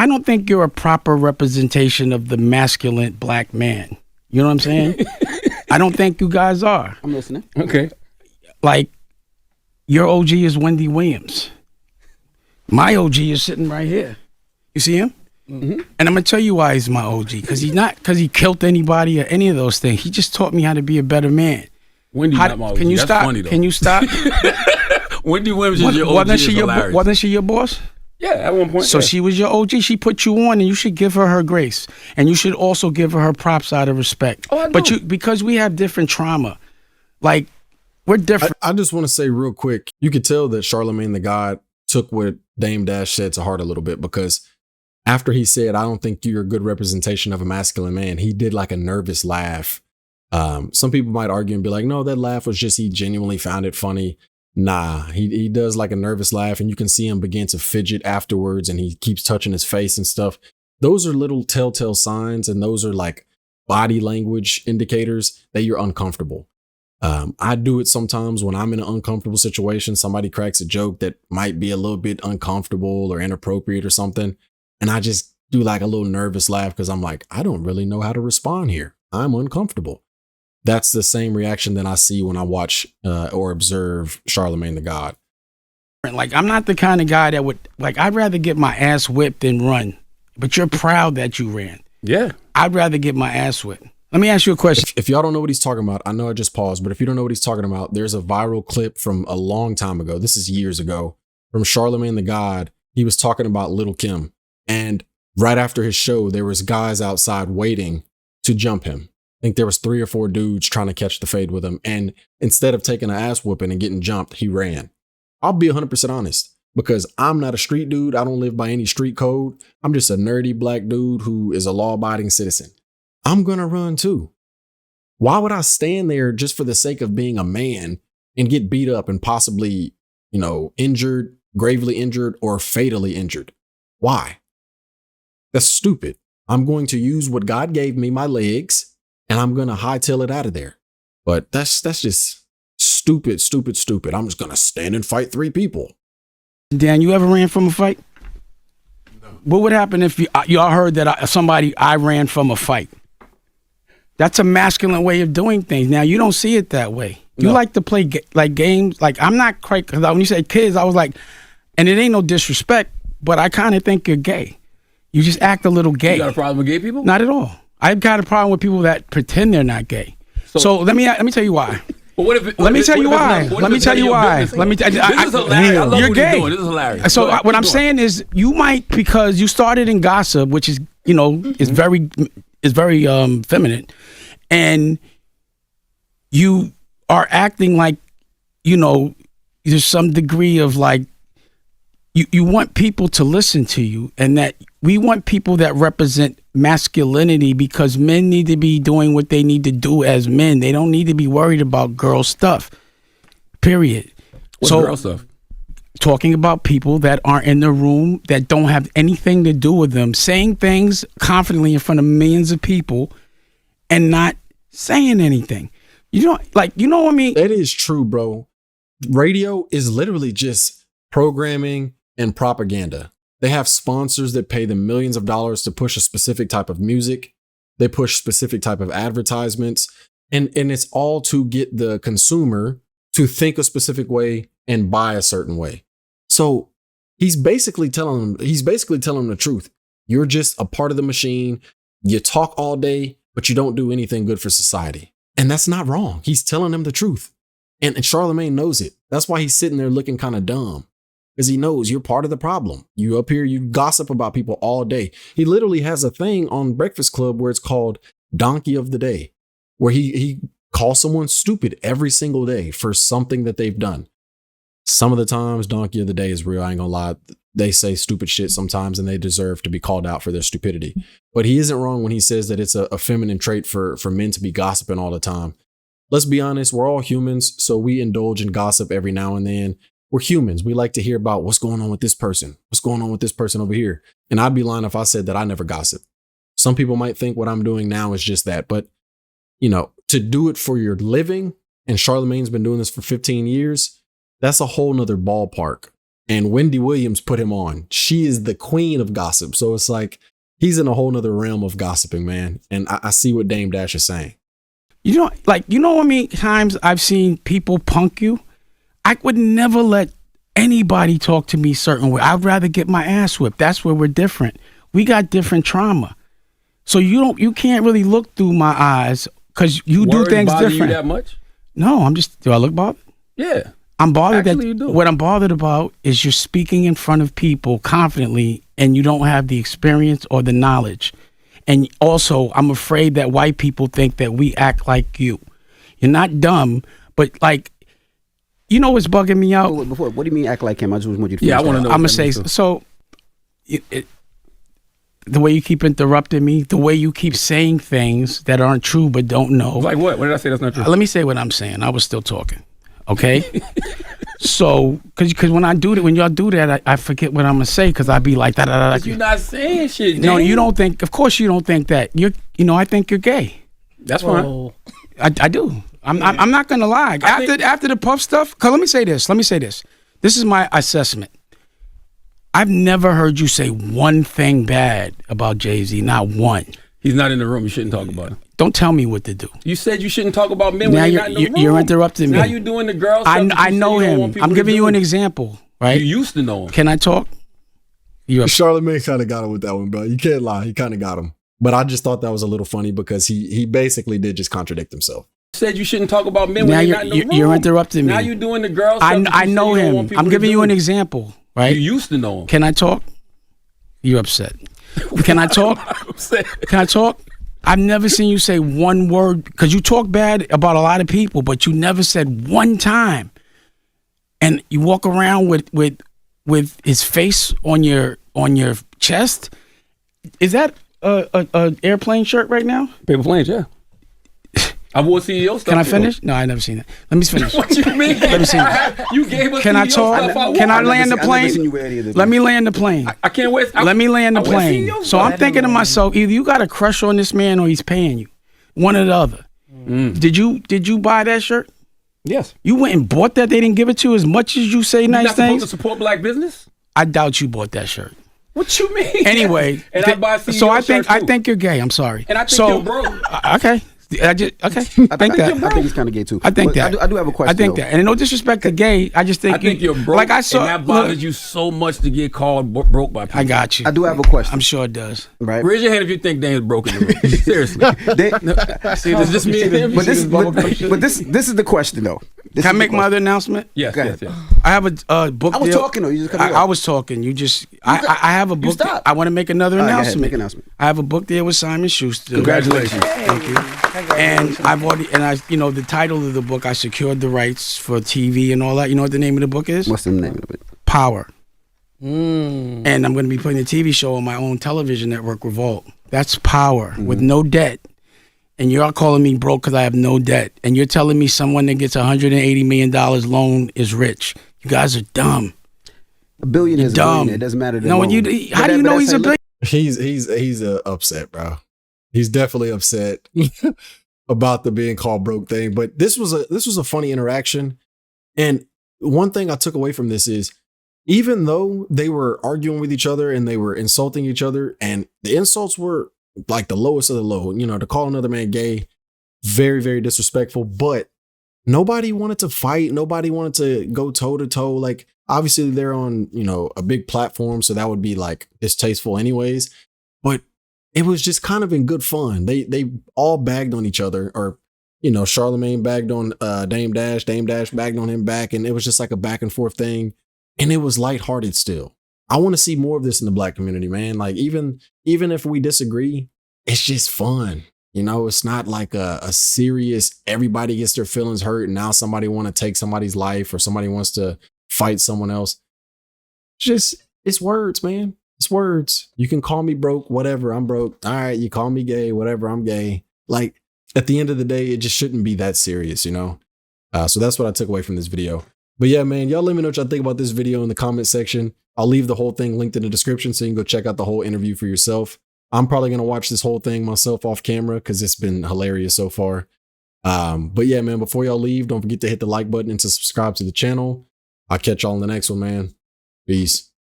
I don't think you're a proper representation of the masculine black man. You know what I'm saying? I don't think you guys are. I'm listening. Okay. Like, your OG is Wendy Williams. My OG is sitting right here. You see him? Mm-hmm. And I'm gonna tell you why he's my OG. Because he killed anybody or any of those things. He just taught me how to be a better man. Wendy's not my OG. Can you That's stop? funny, though. Can you stop? Wendy Williams is your OG. Wasn't she your boss? Yeah, at one point. So she was your OG. She put you on, and you should give her grace, and you should also give her props out of respect. Oh, I know. But because we have different trauma, like we're different. I just want to say real quick, you could tell that Charlamagne Tha God took what Dame Dash said to heart a little bit, because after he said, "I don't think you're a good representation of a masculine man," he did like a nervous laugh. Some people might argue and be like, "No, that laugh was just he genuinely found it funny." Nah, he does like a nervous laugh, and you can see him begin to fidget afterwards, and he keeps touching his face and stuff. Those are little telltale signs, and those are like body language indicators that you're uncomfortable. I do it sometimes when I'm in an uncomfortable situation. Somebody cracks a joke that might be a little bit uncomfortable or inappropriate or something, and I just do like a little nervous laugh because I'm like, I don't really know how to respond here. I'm uncomfortable. That's the same reaction that I see when I watch or observe Charlamagne Tha God. Like, I'm not the kind of guy that would, like, I'd rather get my ass whipped than run. But you're proud that you ran. Yeah. I'd rather get my ass whipped. Let me ask you a question. If y'all don't know what he's talking about, I know I just paused, but if you don't know what he's talking about, there's a viral clip from a long time ago. This is years ago, from Charlamagne Tha God. He was talking about Lil' Kim. And right after his show, there was guys outside waiting to jump him. I think there was 3 or 4 dudes trying to catch the fade with him. And instead of taking an ass whooping and getting jumped, he ran. I'll be 100% honest, because I'm not a street dude. I don't live by any street code. I'm just a nerdy black dude who is a law-abiding citizen. I'm going to run too. Why would I stand there just for the sake of being a man and get beat up and possibly, injured, gravely injured, or fatally injured? Why? That's stupid. I'm going to use what God gave me, my legs, and I'm going to hightail it out of there. But that's just stupid. I'm just going to stand and fight 3 people. Dan, you ever ran from a fight? No. What would happen if y'all heard that I ran from a fight? That's a masculine way of doing things. Now, you don't see it that way. You like to play games. Like, I'm not quite, because when you say kids, I was like, and it ain't no disrespect, but I kind of think you're gay. You just act a little gay. You got a problem with gay people? Not at all. I've got a problem with people that pretend they're not gay. So let me tell you why. Let me tell you why. You're gay. This is hilarious. So what I'm saying is, you might, because you started in gossip, which is is very feminine, and you are acting like there's some degree of like you want people to listen to you, and that we want people that represent masculinity, because men need to be doing what they need to do as men. They don't need to be worried about girl stuff, period. What girl stuff? Talking about people that aren't in the room, that don't have anything to do with them, saying things confidently in front of millions of people and not saying anything. You know what I mean? That is true, bro. Radio is literally just programming and propaganda. They have sponsors that pay them millions of dollars to push a specific type of music. They push specific type of advertisements, and it's all to get the consumer to think a specific way and buy a certain way. So he's basically telling them the truth. You're just a part of the machine. You talk all day, but you don't do anything good for society. And that's not wrong. He's telling them the truth. And Charlamagne knows it. That's why he's sitting there looking kind of dumb. Because he knows you're part of the problem. You up here, you gossip about people all day. He literally has a thing on Breakfast Club where it's called Donkey of the Day, where he calls someone stupid every single day for something that they've done. Some of the times, Donkey of the Day is real. I ain't gonna lie. They say stupid shit sometimes, and they deserve to be called out for their stupidity. But he isn't wrong when he says that it's a feminine trait for men to be gossiping all the time. Let's be honest, we're all humans, so we indulge in gossip every now and then. We're humans. We like to hear about what's going on with this person. What's going on with this person over here? And I'd be lying if I said that I never gossip. Some people might think what I'm doing now is just that. But, to do it for your living, and Charlamagne's been doing this for 15 years, that's a whole nother ballpark. and Wendy Williams put him on. She is the queen of gossip. So it's like he's in a whole nother realm of gossiping, man. And I see what Dame Dash is saying. You know how many times I've seen people punk you? I would never let anybody talk to me certain way. I'd rather get my ass whipped. That's where we're different. We got different trauma. So you can't really look through my eyes because you do things bother different. You that much? No, do I look bothered? Yeah. I'm bothered Actually, you do. What I'm bothered about is you're speaking in front of people confidently and you don't have the experience or the knowledge. And also, I'm afraid that white people think that we act like you. You're not dumb, but like, you know what's bugging me out? Before, what do you mean act like him? I just want you to I want to know. I'm going to say, so the way you keep interrupting me, the way you keep saying things that aren't true but don't know. Like what? What did I say that's not true? Let me say what I'm saying. I was still talking. Okay? So, because when y'all do that, I forget what I'm going to say because I be like, da. You're not saying shit, No, man. you don't think, of course you don't think that. I think you're gay. That's fine. I do. I'm not going to lie. After the Puff stuff, because let me say this. This is my assessment. I've never heard you say one thing bad about Jay-Z, not one. He's not in the room. You shouldn't talk about him. Don't tell me what to do. You said you shouldn't talk about men Now when they're not in the room. you're interrupting me. Now you're doing the girl stuff. I know him. I'm giving you an example, right? You used to know him. Can I talk? Charlamagne kind of got him with that one, bro. You can't lie. He kind of got him. But I just thought that was a little funny because he basically did just contradict himself. You said you shouldn't talk about men Now when they're not in the room. you're interrupting me. Now you're doing the girl stuff. I know him. I'm giving you an example, right? You used to know him. Can I talk? You're upset. Can I talk? Can I talk? I've never seen you say one word because you talk bad about a lot of people, but you never said one time. And you walk around with his face on your chest. Is that a airplane shirt right now? Paper planes, yeah. I wore CEO stuff. Can I finish? No, I never seen that. Let me finish. What you mean? Let me see. You gave us Can CEO I talk? stuff. Can I land the plane? Let me land the plane. I can't wait. Let me land the I wear plane. CEO So stuff. I'm thinking to myself, either you got a crush on this man or he's paying you. One or the other. Did you buy that shirt? Yes. You went and bought that? They didn't give it to you as much as you say nice You're not things? supposed to support black business? I doubt you bought that shirt. What you mean? Anyway, and I buy CEO so I shirts too. think you're gay. I'm sorry. And I think you're broke. Okay. I think that. I think he's kind of gay too. I think that. I do have a question. I think that. And no disrespect to gay, I just think. I think you're broke. Like I saw. And that bothers you so much to get called broke by people. I got you. I do have a question. I'm sure it does. Right. Raise your hand if you think Dame's broke in the room. Seriously. See, it's just me and him. But this is the question though. Can I make my other announcement? Yes. I have a book I was deal. talking though. You just cut me I off. was talking. You just. I have a book. stopped. I want to make another All right, go ahead, announcement. make an announcement. I have a book deal with Simon Schuster. Congratulations. Thank you. And I've already, the title of the book, I secured the rights for TV and all that. You know what the name of the book is? What's the name of it? Power. And I'm going to be putting a TV show on my own television network, Revolt. That's Power with no debt. And you're calling me broke because I have no debt. And you're telling me someone that gets $180 million loan is rich. You guys are dumb. A billion is dumb. a billion. It doesn't matter. No, how do you know he's a billion? He's upset, bro. He's definitely upset about the being called broke thing. But this was a funny interaction. And one thing I took away from this is, even though they were arguing with each other and they were insulting each other, and the insults were like the lowest of the low, to call another man gay, very, very disrespectful, but nobody wanted to fight. Nobody wanted to go toe to toe. Like, obviously they're on, a big platform. So that would be like distasteful anyways, but it was just kind of in good fun. They all bagged on each other, or, Charlamagne bagged on Dame Dash bagged on him back. And it was just like a back and forth thing. And it was lighthearted still. I want to see more of this in the black community, man. Like, even if we disagree, it's just fun. It's not like a serious, everybody gets their feelings hurt and now somebody want to take somebody's life or somebody wants to fight someone else. It's words, man. It's words. You can call me broke, whatever. I'm broke. All right. You call me gay, whatever. I'm gay. Like, at the end of the day, it just shouldn't be that serious, So that's what I took away from this video. But yeah, man, y'all let me know what y'all think about this video in the comment section. I'll leave the whole thing linked in the description so you can go check out the whole interview for yourself. I'm probably going to watch this whole thing myself off camera because it's been hilarious so far. But yeah, man, before y'all leave, don't forget to hit the like button and to subscribe to the channel. I'll catch y'all in the next one, man. Peace.